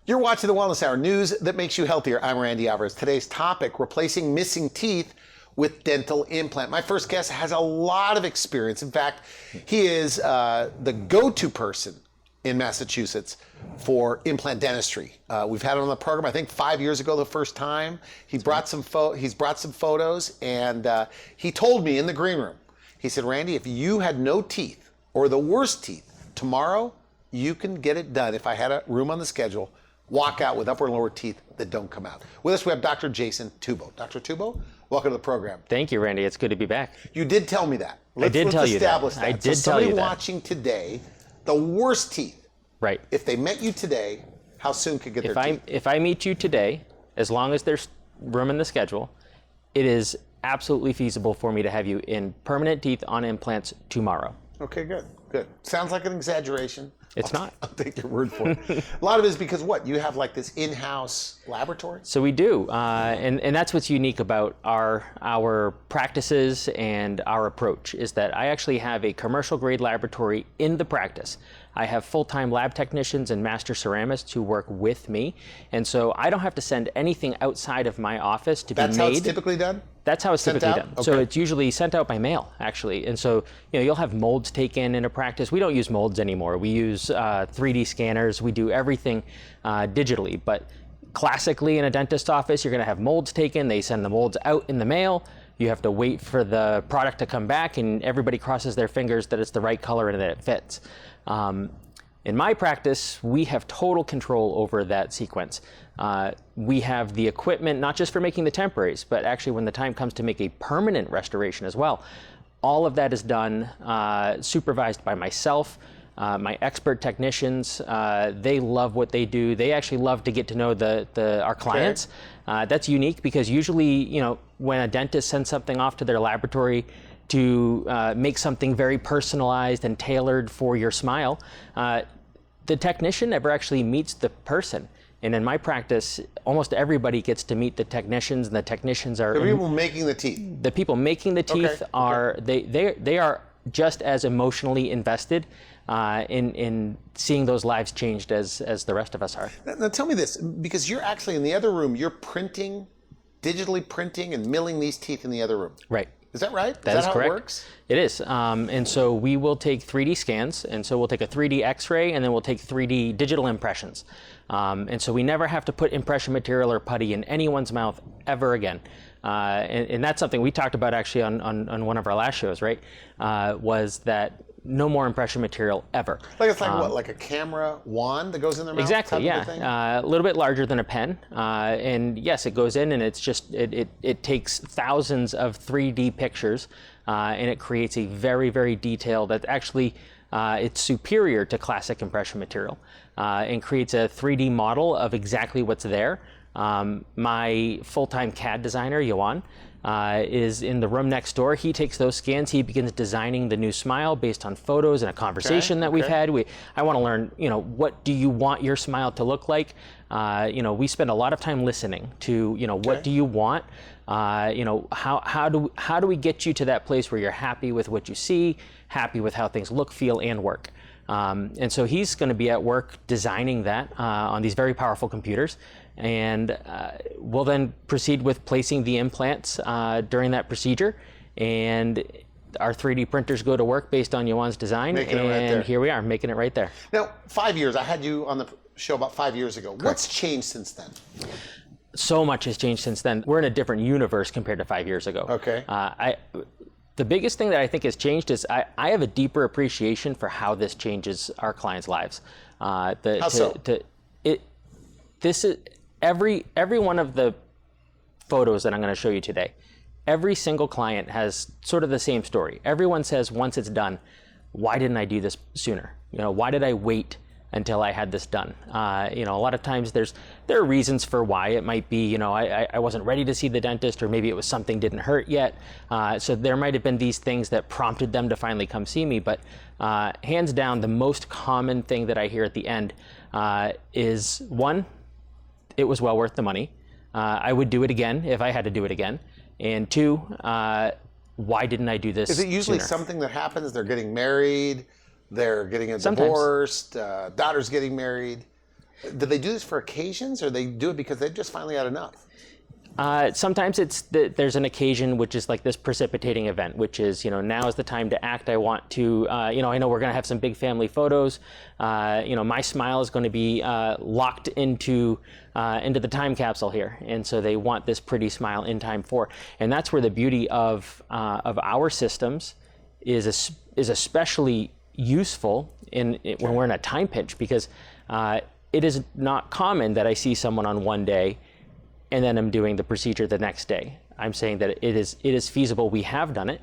You're watching the Wellness Hour, news that makes you healthier. I'm Randy Alvarez. Today's topic, replacing missing teeth with dental implant. My first guest has a lot of experience. In fact, he is the go-to person in Massachusetts for implant dentistry. We've had him on the program, I think 5 years ago the first time. He's brought some photos, and he told me in the green room, he said, Randy, if you had no teeth or the worst teeth, tomorrow you can get it done. If I had a room on the schedule, walk out with upper and lower teeth that don't come out. With us, we have Dr. Jason Tubo. Dr. Tubo, welcome to the program. Thank you, Randy. It's good to be back. You did tell me that. I did tell you that. I did tell you that. Somebody watching today, the worst teeth. Right. If they met you today, how soon could get their teeth? If I meet you today, as long as there's room in the schedule, it is absolutely feasible for me to have you in permanent teeth on implants tomorrow. Okay, good. Sounds like an exaggeration. It's not. I'll take your word for it. A lot of it is because what? You have like this in-house laboratory? So we do, and that's what's unique about our practices and our approach, is that I actually have a commercial grade laboratory in the practice. I have full-time lab technicians and master ceramists who work with me, and so I don't have to send anything outside of my office to be made. That's how it's typically done? That's how it's typically done. Okay. So it's usually sent out by mail, actually. And so, you'll have molds taken in a practice. We don't use molds anymore. We use 3D scanners. We do everything digitally. But classically in a dentist's office, you're going to have molds taken. They send the molds out in the mail. You have to wait for the product to come back, and everybody crosses their fingers that it's the right color and that it fits. In my practice, we have total control over that sequence. We have the equipment, not just for making the temporaries, but actually when the time comes to make a permanent restoration as well. All of that is done supervised by myself, my expert technicians. They love what they do. They actually love to get to know our clients. Okay. That's unique because usually, when a dentist sends something off to their laboratory to make something very personalized and tailored for your smile, the technician never actually meets the person. And in my practice, almost everybody gets to meet the technicians, and the technicians are... The people making the teeth. The people making the teeth are, they are just as emotionally invested in seeing those lives changed as the rest of us are. Now tell me this, because you're actually in the other room, you're digitally printing and milling these teeth in the other room. Right. Is that right? That is how correct. It works? It is. And so we will take 3D scans, and so we'll take a 3D X-ray, and then we'll take 3D digital impressions. And so we never have to put impression material or putty in anyone's mouth ever again. And that's something we talked about actually on one of our last shows, right? Was that no more impression material ever. Like it's like what, like a camera wand that goes in their mouth? Exactly, yeah. A little bit larger than a pen. And yes, it goes in, and it's just, it takes thousands of 3D pictures, and it creates a very, very detailed, that actually, it's superior to classic impression material, and creates a 3D model of exactly what's there. My full-time CAD designer, Yohan, is in the room next door. He takes those scans. He begins designing the new smile based on photos and a conversation that we've had. I want to learn, what do you want your smile to look like? We spend a lot of time listening to, what do you want? How do we get you to that place where you're happy with what you see, happy with how things look, feel, and work? And so he's going to be at work designing that on these very powerful computers. And we'll then proceed with placing the implants during that procedure. And our 3D printers go to work based on Yohan's design. And here we are, making it right there. Now, 5 years, I had you on the show about 5 years ago. Correct. What's changed since then? So much has changed since then. We're in a different universe compared to 5 years ago. Okay. The biggest thing that I think has changed is I have a deeper appreciation for how this changes our clients' lives. How so? This is every one of the photos that I'm going to show you today. Every single client has sort of the same story. Everyone says once it's done, why didn't I do this sooner? Why did I wait until I had this done? A lot of times there are reasons for why. It might be, I wasn't ready to see the dentist, or maybe it was something didn't hurt yet. So there might have been these things that prompted them to finally come see me. But hands down, the most common thing that I hear at the end is, one, it was well worth the money. I would do it again if I had to do it again. And two, why didn't I do this Is it usually sooner? something that happens? They're getting married, they're getting a divorce, daughter's getting married. Do they do this for occasions, or they do it because they've just finally had enough? Sometimes there's an occasion which is like this precipitating event, which is, now is the time to act. I want to, I know we're going to have some big family photos. My smile is going to be locked into the time capsule here, and so they want this pretty smile in time for. And that's where the beauty of our systems is especially useful when we're in a time pinch, because it is not common that I see someone on one day and then I'm doing the procedure the next day. I'm saying that it is feasible. We have done it.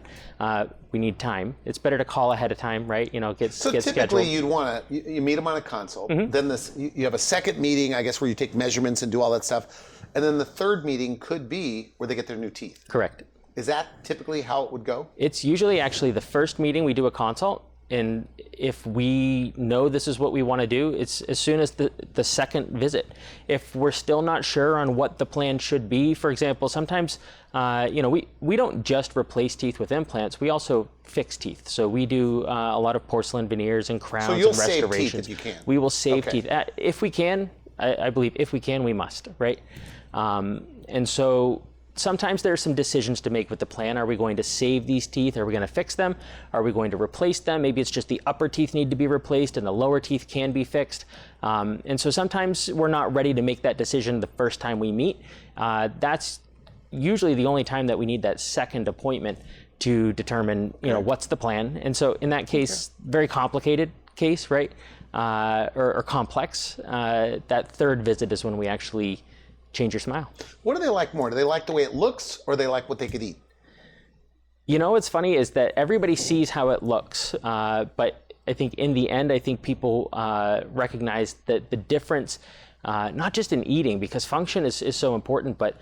We need time. It's better to call ahead of time, right? Get typically scheduled. You'd want to, you meet them on a consult. Then you have a second meeting, I guess, where you take measurements and do all that stuff. And then the third meeting could be where they get their new teeth. Correct. Is that typically how it would go? It's usually actually the first meeting we do a consult. And if we know this is what we want to do, it's as soon as the second visit. If we're still not sure on what the plan should be, for example, sometimes, we don't just replace teeth with implants, we also fix teeth. So we do a lot of porcelain veneers and crowns and restorations. So you'll save teeth if you can? We will save teeth. If we can, I believe if we can, we must, right? And so sometimes there are some decisions to make with the plan. Are we going to save these teeth? Are we going to fix them? Are we going to replace them? Maybe it's just the upper teeth need to be replaced and the lower teeth can be fixed. And so sometimes we're not ready to make that decision the first time we meet. That's usually the only time that we need that second appointment to determine, what's the plan. And so in that case, very complicated case, right? Or complex. That third visit is when we actually change your smile. What do they like more? Do they like the way it looks, or they like what they could eat? What's funny is that everybody sees how it looks, but I think in the end, people recognize that the difference, not just in eating, because function is so important, but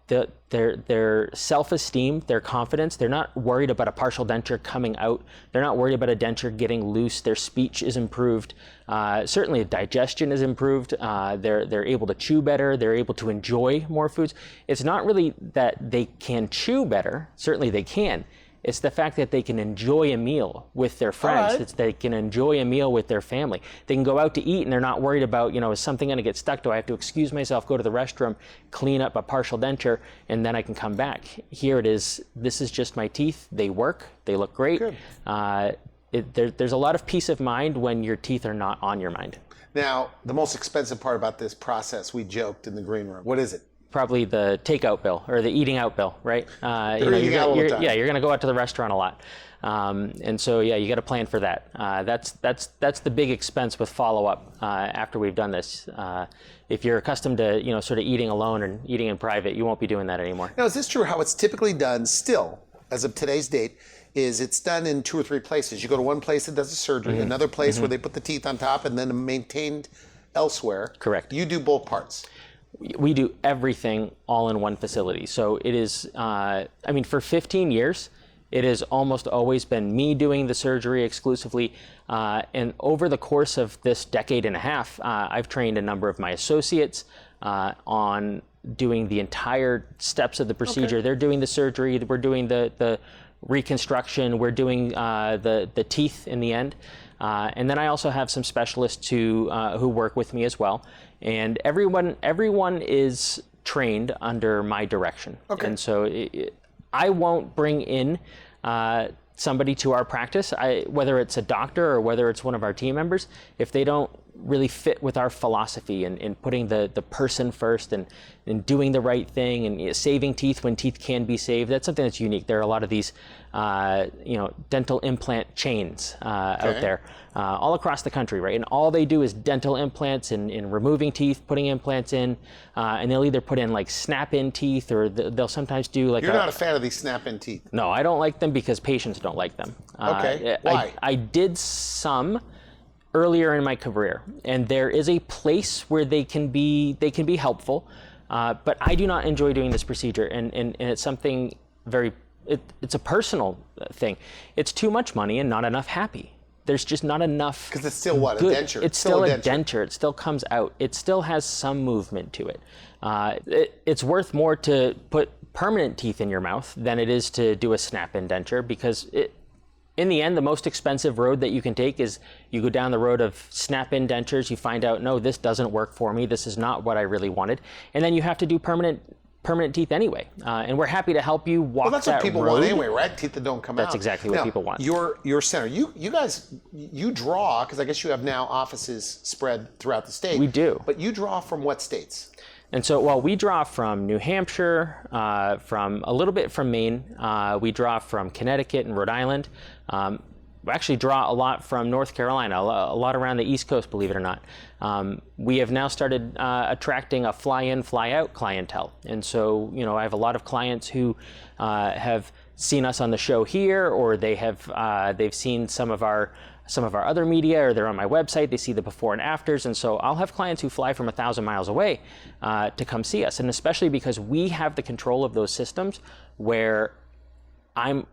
their self-esteem, their confidence, they're not worried about a partial denture coming out. They're not worried about a denture getting loose. Their speech is improved. Certainly digestion is improved. They're able to chew better. They're able to enjoy more foods. It's not really that they can chew better. Certainly they can. It's the fact that they can enjoy a meal with their friends. Right. It's they can enjoy a meal with their family. They can go out to eat and they're not worried about, is something going to get stuck? Do I have to excuse myself, go to the restroom, clean up a partial denture, and then I can come back? Here it is. This is just my teeth. They work. They look great. There's a lot of peace of mind when your teeth are not on your mind. Now, the most expensive part about this process, we joked in the green room. What is it? Probably the takeout bill or the eating out bill, right? You're going to go out to the restaurant a lot. And so, you got to plan for that. That's the big expense with follow-up after we've done this. If you're accustomed to, sort of eating alone and eating in private, you won't be doing that anymore. Now, is this true how it's typically done still, as of today's date, is it's done in 2 or 3 places? You go to one place that does the surgery, another place where they put the teeth on top, and then maintained elsewhere. Correct. You do both parts. We do everything all in one facility. So it is, for 15 years, it has almost always been me doing the surgery exclusively. And over the course of this decade and a half, I've trained a number of my associates on doing the entire steps of the procedure. They're doing the surgery, we're doing the reconstruction, we're doing the teeth in the end. And then I also have some specialists who work with me as well. And everyone is trained under my direction. And so I won't bring in somebody to our practice, whether it's a doctor or whether it's one of our team members, if they don't really fit with our philosophy and putting the person first and doing the right thing and saving teeth when teeth can be saved. That's something that's unique. There are a lot of these dental implant chains out there all across the country, right? And all they do is dental implants and removing teeth, putting implants in, and they'll either put in like snap-in teeth or they'll sometimes do like You're not a fan of these snap-in teeth? No, I don't like them because patients don't like them. Why? I did some earlier in my career, and there is a place where they can be helpful, but I do not enjoy doing this procedure, and it's something it's a personal thing. It's too much money and not enough happy. There's just not enough. Because it's still what? Good. A denture? It's still a denture. It still comes out. It still has some movement to it. It's worth more to put permanent teeth in your mouth than it is to do a snap-in denture, because in the end, the most expensive road that you can take is you go down the road of snap-in dentures. You find out, no, this doesn't work for me. This is not what I really wanted. And then you have to do permanent teeth anyway. And we're happy to help you walk that road. Well, that's what people want anyway, right? Teeth that don't come out. That's exactly what people want. Your center, you guys, you draw, because I guess you have now offices spread throughout the state. We do. But you draw from what states? And so, well, we draw from New Hampshire, from a little bit from Maine. We draw from Connecticut and Rhode Island. We actually draw a lot from North Carolina, a lot around the East Coast, believe it or not. We have now started attracting a fly-in, fly-out clientele. And so, I have a lot of clients who have seen us on the show here, or they've seen some of our other media, or they're on my website, they see the before and afters. And so I'll have clients who fly from 1,000 miles away to come see us. And especially because we have the control of those systems where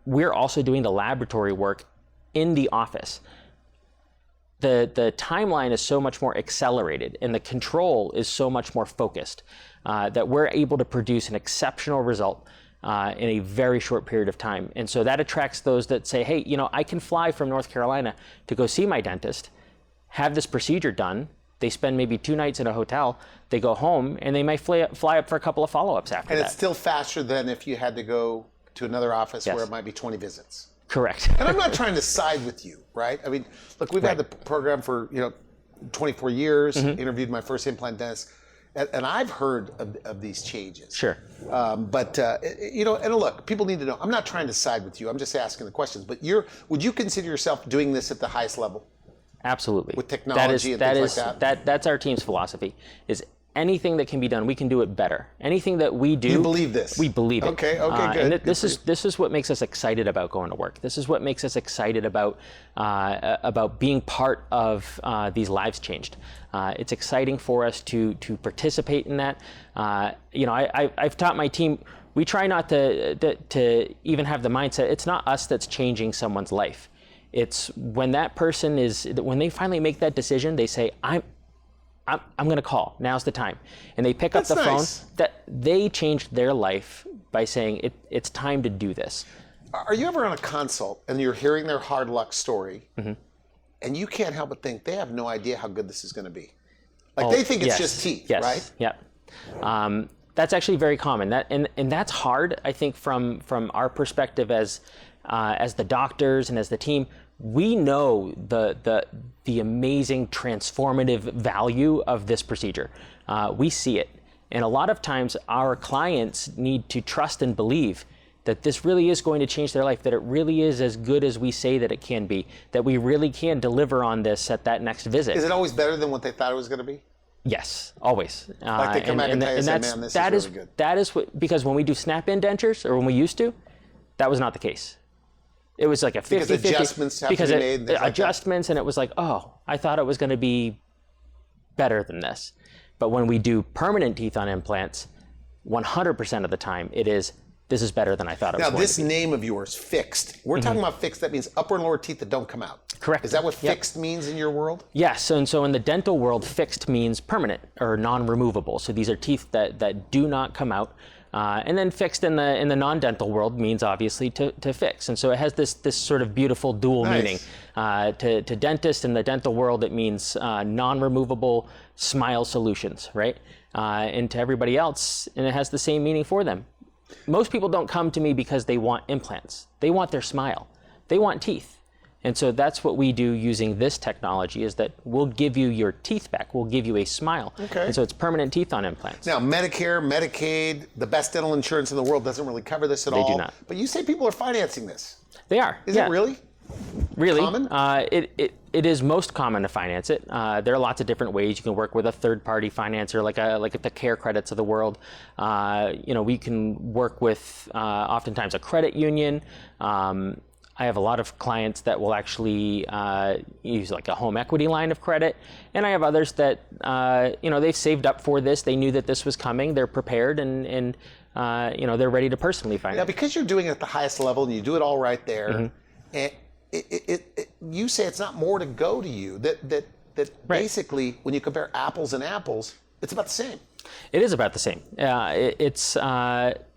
we're also doing the laboratory work in the office. The timeline is so much more accelerated and the control is so much more focused that we're able to produce an exceptional result in a very short period of time. And so that attracts those that say, hey, I can fly from North Carolina to go see my dentist, have this procedure done. They spend maybe 2 nights in a hotel, they go home, and they might fly up for a couple of follow-ups after that. And it's still faster than if you had to go to another office Yes. where it might be 20 visits. Correct. And I'm not trying to side with you, right? I mean, look, we've had the program for 24 years. Interviewed my first implant dentist, and I've heard of these changes. Sure. But and look, people need to know. I'm not trying to side with you. I'm just asking the questions. But would you consider yourself doing this at the highest level? Absolutely. With technology and things like that? That's our team's philosophy. Is anything that can be done, we can do it better. Anything that we do, you believe this? We believe it. Okay, good. And this is what makes us excited about going to work. This is what makes us excited about being part of these lives changed. It's exciting for us to participate in that. I've taught my team. We try not to even have the mindset. It's not us that's changing someone's life. It's when when they finally make that decision, they say, I'm going to call. Now's the time. And they pick up the phone. That they changed their life by saying, it's time to do this. Are you ever on a consult and you're hearing their hard luck story and you can't help but think they have no idea how good this is going to be? Like they think it's just teeth, right? Yeah. That's actually very common. And that's hard, I think, from our perspective as the doctors and as the team. We know the amazing transformative value of this procedure. We see it. And a lot of times our clients need to trust and believe that this really is going to change their life, that it really is as good as we say that it can be, that we really can deliver on this at that next visit. Is it always better than what they thought it was going to be? Yes, always. Like they come back and tell you, man, this is really good. That is what, because when we do snap-in dentures, or when we used to, that was not the case. It was like a 50-50. Because adjustments have to be made. Adjustments, and it was like, oh, I thought it was going to be better than this. But when we do permanent teeth on implants, 100% of the time, this is better than I thought it was going to be. Now, this name of yours, fixed. We're talking about fixed. That means upper and lower teeth that don't come out. Correct. Is that what fixed means in your world? Yes. And so in the dental world, fixed means permanent or non-removable. So these are teeth that do not come out. And then fixed in the non-dental world means obviously to fix. And so it has this sort of beautiful dual meaning. To dentists in the dental world, it means non-removable smile solutions, right? And to everybody else, and it has the same meaning for them. Most people don't come to me because they want implants. They want their smile. They want teeth. And so that's what we do using this technology, is that we'll give you your teeth back. We'll give you a smile. Okay. And so it's permanent teeth on implants. Now, Medicare, Medicaid, the best dental insurance in the world doesn't really cover this at all. They do not. But you say people are financing this. They are. Is it really? Really? Common? It is most common to finance it. There are lots of different ways. You can work with a third-party financer, like the Care Credits of the world. We can work with oftentimes a credit union. I have a lot of clients that will actually use like a home equity line of credit, and I have others that they've saved up for this. They knew that this was coming. They're prepared, and they're ready to personally finance. Now, because you're doing it at the highest level and you do it all right there, and you say it's not more to go to you. That Right. basically, when you compare apples and apples, it's about the same. It is about the same. It's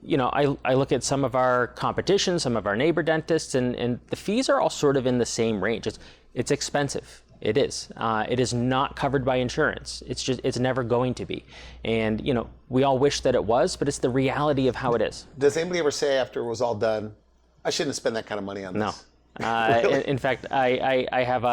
you know, I look at some of our competition, some of our neighbor dentists, and the fees are all sort of in the same range. It's expensive. It is. It is not covered by insurance. It's never going to be. And, you know, we all wish that it was, but it's the reality of how it is. Does anybody ever say after it was all done, I shouldn't have spent that kind of money on this? No. Really? In fact, I have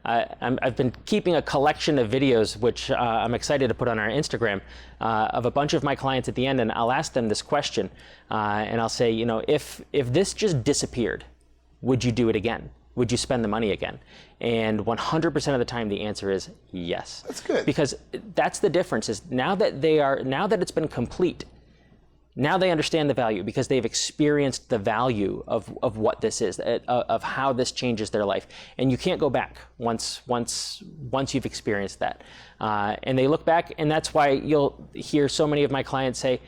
I've been keeping a collection of videos, which I'm excited to put on our Instagram, of a bunch of my clients at the end, and I'll ask them this question, and I'll say, you know, if this just disappeared, would you do it again? Would you spend the money again? And 100% of the time, the answer is yes. That's good. Because that's the difference, is now that it's been complete, now they understand the value because they've experienced the value of what this is, of how this changes their life. And you can't go back once you've experienced that. And they look back, and that's why you'll hear so many of my clients say,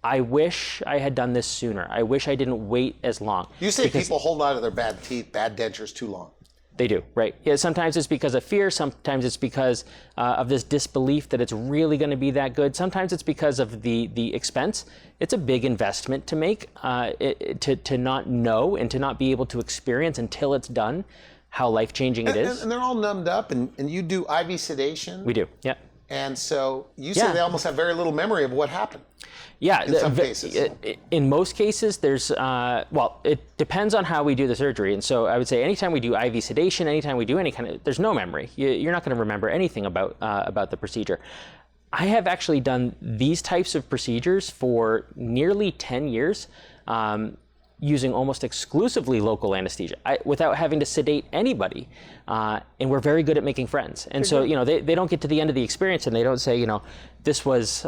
I wish I had done this sooner. I wish I didn't wait as long. You say people hold on to their bad teeth, bad dentures too long. They do, right? Yeah, sometimes it's because of fear. Sometimes it's because of this disbelief that it's really going to be that good. Sometimes it's because of the expense. It's a big investment to make, to not know and to not be able to experience until it's done how life-changing it is. And they're all numbed up, and you do IV sedation? We do, yeah. And so you say they almost have very little memory of what happened. Yeah, in some cases. In most cases, there's, well, it depends on how we do the surgery. And so I would say anytime we do IV sedation, anytime we do any kind of, there's no memory. You're not going to remember anything about the procedure. I have actually done these types of procedures for nearly 10 years, using almost exclusively local anesthesia without having to sedate anybody. And we're very good at making friends. And so, you know, they don't get to the end of the experience and they don't say, you know, this was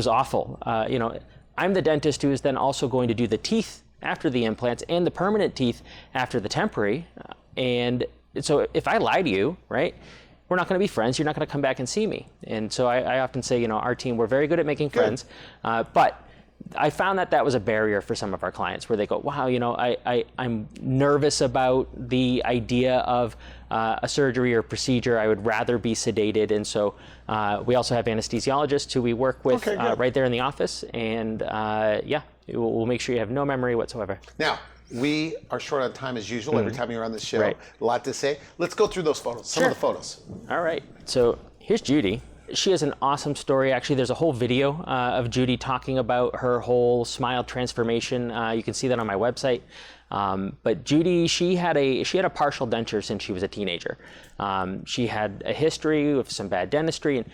awful. You know, I'm the dentist who is then also going to do the teeth after the implants and the permanent teeth after the temporary. And so if I lie to you, right, we're not going to be friends. You're not going to come back and see me. And so I often say, you know, our team, we're very good at making friends. But I found that was a barrier for some of our clients where they go, wow, you know, I'm nervous about the idea of a surgery or procedure. I would rather be sedated. And so we also have anesthesiologists who we work with right there in the office. And yeah, we'll make sure you have no memory whatsoever. Now, we are short on time as usual. Every time you're on the show, a lot to say. Let's go through those photos, some of the photos. All right. So here's Judy. She has an awesome story. Actually, there's a whole video of Judy talking about her whole smile transformation. You can see that on my website. But Judy, she had a partial denture since she was a teenager. She had a history of some bad dentistry, and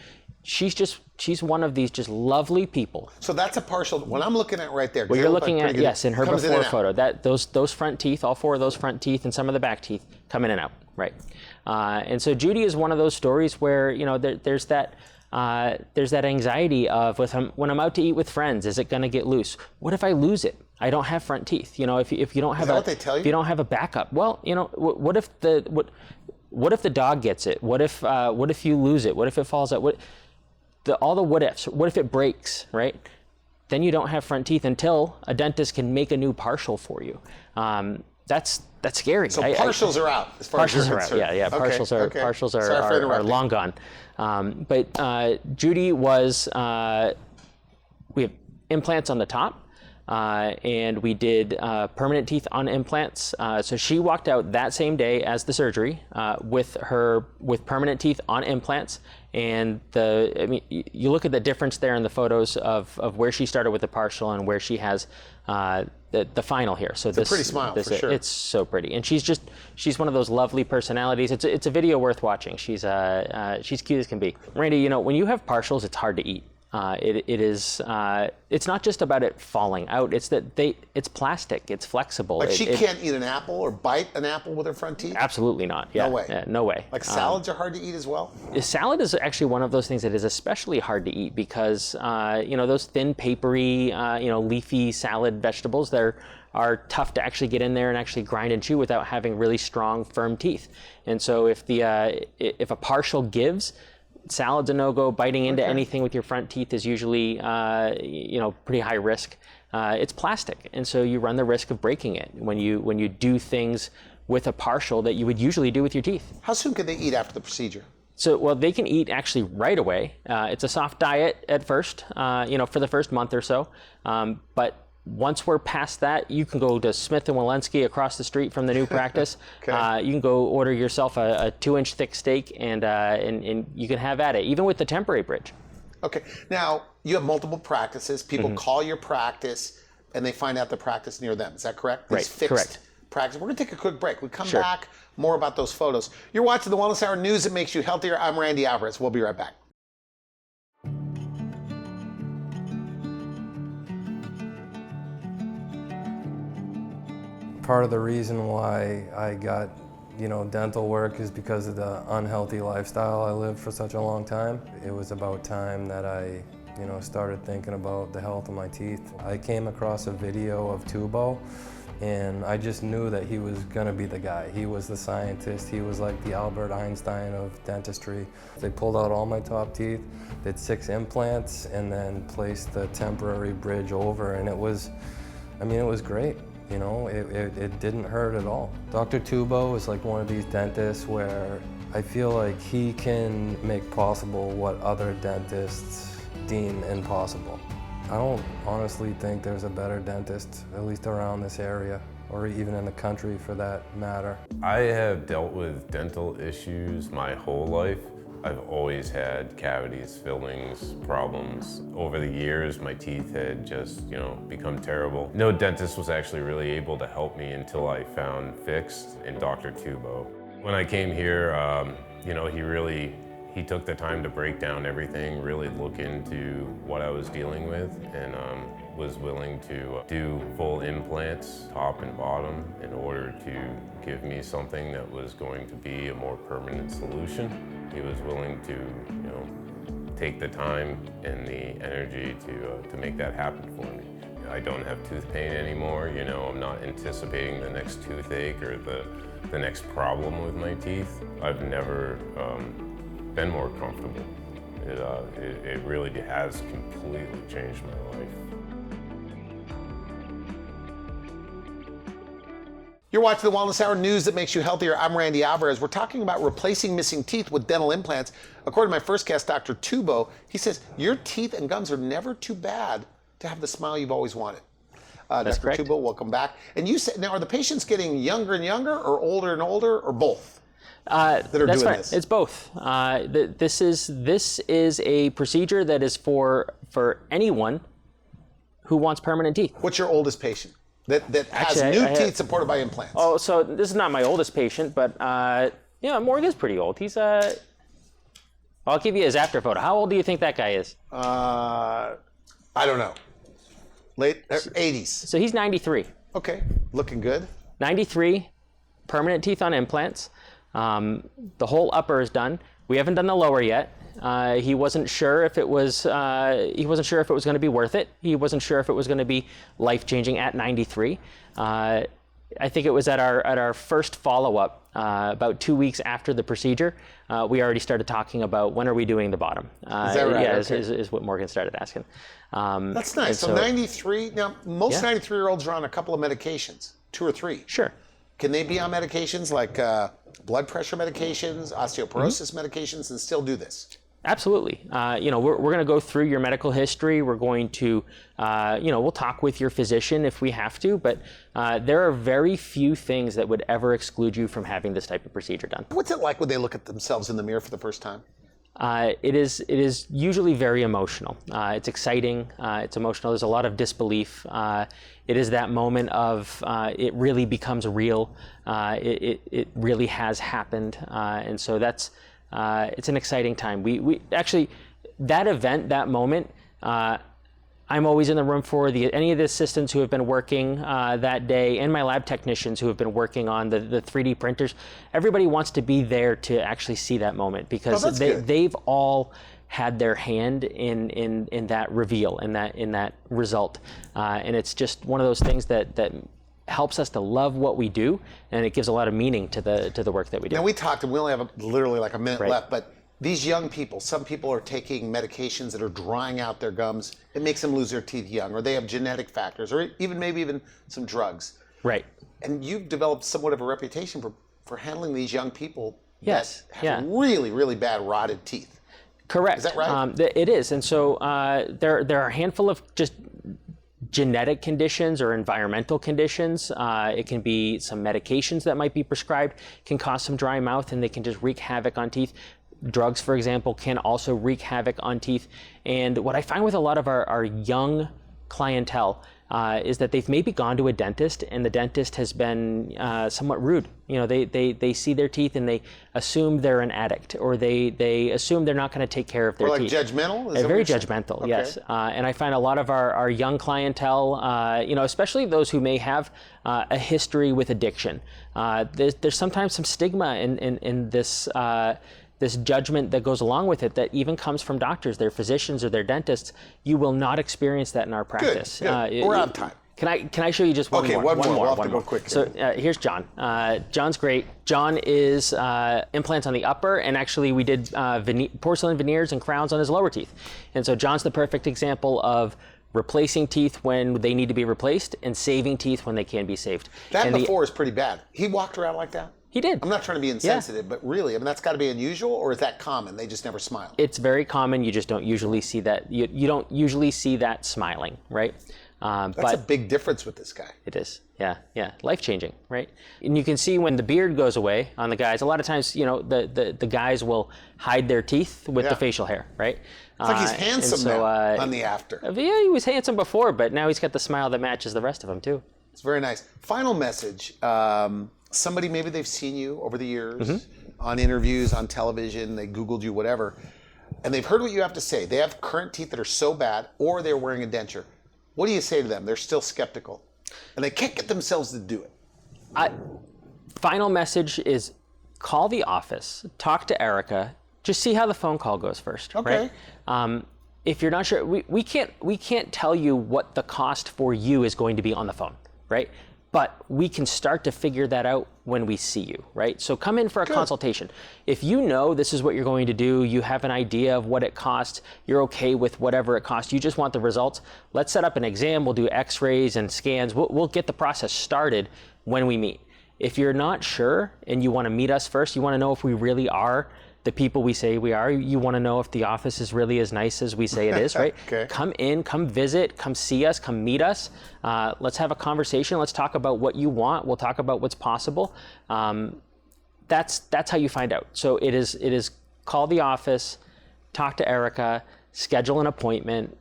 she's one of these just lovely people. So that's a partial. What I'm looking at right there. What you're looking at, yes, in her before photo. Those front teeth, all four of those front teeth, and some of the back teeth come in and out, right? And so Judy is one of those stories where, you know, there's that anxiety of when I'm out to eat with friends, is it going to get loose? What if I lose it? I don't have front teeth. You know, if you don't have what they tell you? If you don't have a backup, well, you know, what if the dog gets it? What if you lose it? What if it falls out? All the what ifs. What if it breaks? Right? Then you don't have front teeth until a dentist can make a new partial for you. That's scary. So partials are out as far as you're concerned. Yeah. Partials are long gone. But Judy was. We have implants on the top. And we did permanent teeth on implants. So she walked out that same day as the surgery with permanent teeth on implants. And you look at the difference there in the photos of where she started with the partial and where she has the final here. So it's a pretty smile for sure. It's so pretty, and she's one of those lovely personalities. It's a video worth watching. She's cute as can be. Randy, you know, when you have partials, it's hard to eat. It's not just about it falling out. It's that it's plastic. It's flexible. Like she can't eat an apple or bite an apple with her front teeth? Absolutely not. Yeah. No way. Yeah, no way. Like salads are hard to eat as well? Salad is actually one of those things that is especially hard to eat because, you know, those thin, papery, you know, leafy salad vegetables, are tough to actually get in there and actually grind and chew without having really strong, firm teeth. And so if a partial gives, salad's a no-go. Biting into anything with your front teeth is usually, you know, pretty high risk. It's plastic, and so you run the risk of breaking it when you do things with a partial that you would usually do with your teeth. How soon could they eat after the procedure? So, well, they can eat actually right away. It's a soft diet at first, for the first month or so. But once we're past that, you can go to Smith & Wollensky across the street from the new practice. Okay. You can go order yourself a 2-inch thick steak, and you can have at it, even with the temporary bridge. Okay. Now, you have multiple practices. People call your practice, and they find out the practice near them. Is that correct? Right, These fixed correct. practice. We're going to take a quick break. We come Sure. back, more about those photos. You're watching the Wellness Hour, news that makes you healthier. I'm Randy Alvarez. We'll be right back. Part of the reason why I got, dental work is because of the unhealthy lifestyle I lived for such a long time. It was about time that I, started thinking about the health of my teeth. I came across a video of Tubo, and I just knew that he was gonna be the guy. He was the scientist. He was like the Albert Einstein of dentistry. They pulled out all my top teeth, did 6 implants, and then placed the temporary bridge over, and it was great. It didn't hurt at all. Dr. Tubo is like one of these dentists where I feel like he can make possible what other dentists deem impossible. I don't honestly think there's a better dentist, at least around this area, or even in the country for that matter. I have dealt with dental issues my whole life. I've always had cavities, fillings, problems. Over the years, my teeth had just, become terrible. No dentist was actually really able to help me until I found Fixed in Dr. Tubo. When I came here, he took the time to break down everything, really look into what I was dealing with, and was willing to do full implants, top and bottom, in order to give me something that was going to be a more permanent solution. He was willing to, take the time and the energy to make that happen for me. I don't have tooth pain anymore. I'm not anticipating the next toothache or the next problem with my teeth. I've never been more comfortable. It really has completely changed my life. You're watching the Wellness Hour, news that makes you healthier. I'm Randy Alvarez. We're talking about replacing missing teeth with dental implants. According to my first guest, Dr. Tubo, he says your teeth and gums are never too bad to have the smile you've always wanted. That's Dr. correct. Tubo, welcome back. And you said, now are the patients getting younger and younger, or older and older, or both? That are That's doing right. this? It's both. This is a procedure that is for anyone who wants permanent teeth. What's your oldest patient that has Actually, new I have- teeth supported by implants? Oh, so this is not my oldest patient, but Morgan is pretty old. He's I'll give you his after photo. How old do you think that guy is? I don't know. Late 80s. So he's 93. Okay, looking good. 93, permanent teeth on implants. The whole upper is done. We haven't done the lower yet. He wasn't sure if it was. He wasn't sure if it was going to be worth it. He wasn't sure if it was going to be life-changing at 93. I think it was at our first follow-up, about 2 weeks after the procedure. We already started talking about when are we doing the bottom. Is that right? Yeah, Okay. is what Morgan started asking. That's nice. and So 93. Now, most Yeah. 93-year-olds are on a couple of medications, 2 or 3. Sure. Can they be on medications like blood pressure medications, osteoporosis medications, and still do this? Absolutely. We're going to go through your medical history. We're going to, we'll talk with your physician if we have to, but there are very few things that would ever exclude you from having this type of procedure done. What's it like when they look at themselves in the mirror for the first time? It is usually very emotional. It's exciting. It's emotional. There's a lot of disbelief. It is that moment of it really becomes real. It really has happened, and so that's it's an exciting time. We actually that event, that moment. I'm always in the room for any of the assistants who have been working that day, and my lab technicians who have been working on the 3D printers. Everybody wants to be there to actually see that moment because they've all had their hand in that reveal, in that result, and it's just one of those things that helps us to love what we do, and it gives a lot of meaning to the work that we do. Now we talked, and we only have literally like a minute Right. left, but these young people, some people are taking medications that are drying out their gums. It makes them lose their teeth young, or they have genetic factors, or maybe even some drugs. Right. And you've developed somewhat of a reputation for handling these young people Yes. that have really, really bad rotted teeth. Correct. Is that right? It is. And so there are a handful of just genetic conditions or environmental conditions. It can be some medications that might be prescribed, can cause some dry mouth, and they can just wreak havoc on teeth. Drugs, for example, can also wreak havoc on teeth. And what I find with a lot of our young clientele is that they've maybe gone to a dentist and the dentist has been somewhat rude. You know, they see their teeth and they assume they're an addict, or they assume they're not going to take care of their Or like teeth. judgmental? Is that Very what you're saying? judgmental, Okay. yes. And I find a lot of our young clientele, you know, especially those who may have a history with addiction, there's sometimes some stigma in this judgment that goes along with it that even comes from doctors, their physicians or their dentists. You will not experience that in our practice. Good. We're out of time. Can I show you just one Okay, more? one more. We'll have to go quick. So here's John. John's great. John is implants on the upper, and actually we did porcelain veneers and crowns on his lower teeth. And so John's the perfect example of replacing teeth when they need to be replaced and saving teeth when they can be saved. That And before is pretty bad. He walked around like that? He did. I'm not trying to be insensitive, but really, I mean, that's got to be unusual, or is that common? They just never smile. It's very common. You just don't usually see that. You don't usually see that smiling, right? That's a big difference with this guy. It is. Yeah. Life-changing, right? And you can see when the beard goes away on the guys, a lot of times, you know, the guys will hide their teeth with the facial hair, right? It's like he's handsome now on the after. Yeah, he was handsome before, but now he's got the smile that matches the rest of him too. It's very nice. Final message. Somebody, maybe they've seen you over the years on interviews, on television, they Googled you, whatever, and they've heard what you have to say. They have current teeth that are so bad, or they're wearing a denture. What do you say to them? They're still skeptical, and they can't get themselves to do it. Final message is call the office, talk to Erica, just see how the phone call goes first. Okay. Right? If you're not sure, we can't tell you what the cost for you is going to be on the phone, right? But we can start to figure that out when we see you, right? So come in for a consultation. If you know this is what you're going to do, you have an idea of what it costs, you're okay with whatever it costs, you just want the results, let's set up an exam, we'll do x-rays and scans, we'll get the process started when we meet. If you're not sure and you want to meet us first, you want to know if we really are the people we say we are, you want to know if the office is really as nice as we say it is, right? Okay. Come in, come visit, come see us, come meet us. Let's have a conversation. Let's talk about what you want. We'll talk about what's possible. That's how you find out. So it is call the office, talk to Erica, schedule an appointment,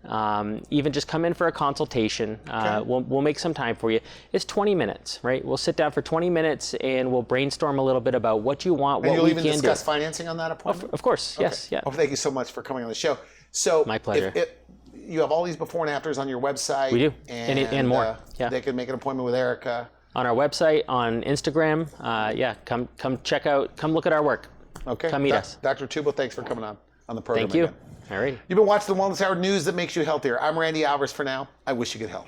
even just come in for a consultation. We'll make some time for you. It's 20 minutes, right? We'll sit down for 20 minutes and we'll brainstorm a little bit about what you want, And what you'll we even can discuss do. financing on that appointment? Of course, yes, yeah. Oh, thank you so much for coming on the show. So My pleasure. You have all these before and afters on your website. We do, and more, yeah. They can make an appointment with Erica. On our website, on Instagram, come check out, come look at our work. Okay. Come meet us. Dr. Tubo, thanks for coming on the program. Thank you. Again. All right. You've been watching the Wellness Hour, news that makes you healthier. I'm Randy Alvarez for now. I wish you good health.